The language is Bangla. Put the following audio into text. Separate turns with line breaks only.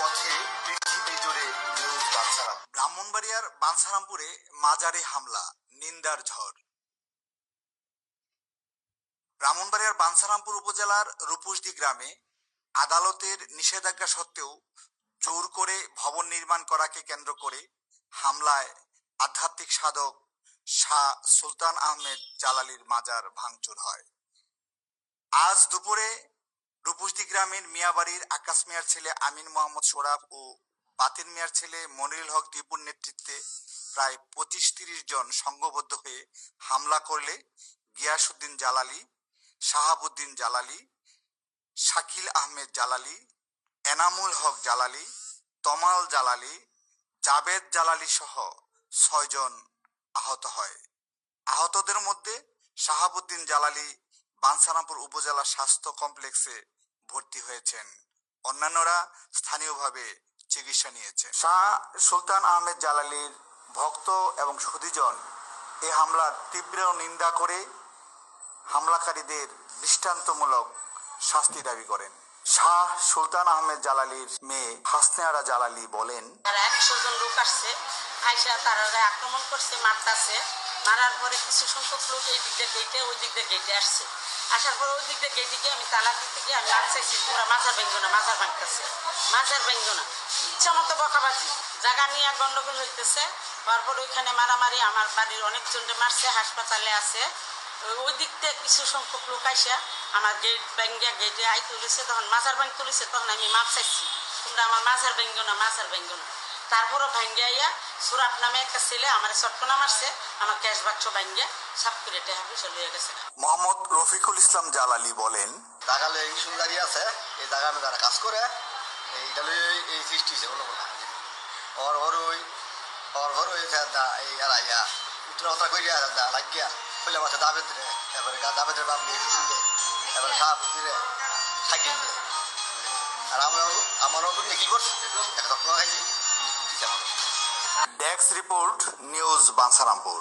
পথে পৃথিবী জুড়ে নিউজ বাঞ্ছারাম। ব্রাহ্মণবাড়িয়ার বাঞ্ছারামপুরে মাজারে হামলা, নিন্দার ঝড়। ব্রাহ্মণবাড়িয়ার বাঞ্ছারামপুর উপজেলার রূপসদী গ্রামে আদালতের নিষেধাজ্ঞা সত্ত্বেও জোর করে ভবন নির্মাণ করাকে কেন্দ্র করে হামলায় আধ্যাত্মিক সাধক শাহ সুলতান আহমেদ জালালির মাজার ভাঙচুর হয়। আজ দুপুরে রূপসদী গ্রামের মিয়াবাড়ির আকাশ মিয়ার ছেলে আমিন মোহাম্মদ সোরাফ ও বাতিন মিয়ার ছেলে মনিরুল হক দীপুর নেতৃত্বে প্রায় 25-30 জন সংঘবদ্ধ হয়ে হামলা করলে গিয়াসউদ্দিন জালালি, শাহাবুদ্দিন জালালি, শাকিল আহমেদ জালালি, এনামুল হক জালালি, তমাল জালালি, জাবেদ জালালি সহ 6 জন আহত হয়। আহতদের মধ্যে শাহাবুদ্দিন জালালি বাঞ্ছারামপুর উপজেলা স্বাস্থ্য কমপ্লেক্সে ভর্তি হয়েছেন। অন্যান্যরা স্থানীয়ভাবে চিকিৎসা নিয়েছেন। শাহ সুলতান আহমেদ জালালির ভক্ত এবং সুধীজন এ হামলার তীব্র নিন্দা করে হামলাকারীদের দৃষ্টান্তমূলক শাস্তি দাবি করেন। শাহ সুলতান আহমেদ জালালির মেয়ে হাসনেহারা জালালি বলেন,
100 জন লোক আসছে, আইসা তারা আক্রমণ করছে, মারতাছে। মারার পরে কিছু সংখ্যক লোক এই দিক দিয়ে গেটে ওই দিক দিয়ে গেটে আসছে। আসার পরে ওই দিক দিয়ে গেটে গিয়ে আমি তালা দিতে গিয়ে আমি চাইছি পুরা মাজার ভেঙ্গো না, মাজার ভাঙতেছে, মাজার ভেঙ্গো না। ইচ্ছা মতো বকাবাজি, জায়গা নিয়ে গন্ডগোল হইতেছে। তারপর ওইখানে মারামারি, আমার বাড়ির অনেকজনকে মারছে, হাসপাতালে আছে। ওই দিক থেকে কিছু সংখ্যক লোক আইসা আমার গেট ভেঙ্গিয়া গেটে আই তুলেছে। তখন মাজার ভাঙ তুলেছে, তখন আমি মাপ চাইছি, তোমরা আমার মাজার ভেঙ্গো না, মাজার ভেঙ্গো না। তারপরও ভাঙ্গিয়া আইয়া সুরাপ নামে একটা ছেলে আমার চটকনা মারছে, আমার ক্যাশ বাক্স ভাঙ্গিয়া সাপ করে টেহাবি চলে গেছে।
মোহাম্মদ রফিকুল ইসলাম জালালি বলেন,
জায়গালে ইস্যু দাঁড়িয়ে আছে, এই জায়গা আমি যারা কাজ করে এইটা এই সৃষ্টি হয়েছে বলো না। ওর ঘর ওই এই আড়াইয়া উত্তর হতা করিয়া লাগিয়া হইলে মাথা দাবেদ রে, এবারে দাবেদের বাপ নিয়ে দে, এবারে শাহাবুদ্দিন রে সাইকেল দে। আর আমারও কি করছে একটা খাইছি।
Desk report, news Bancharampur.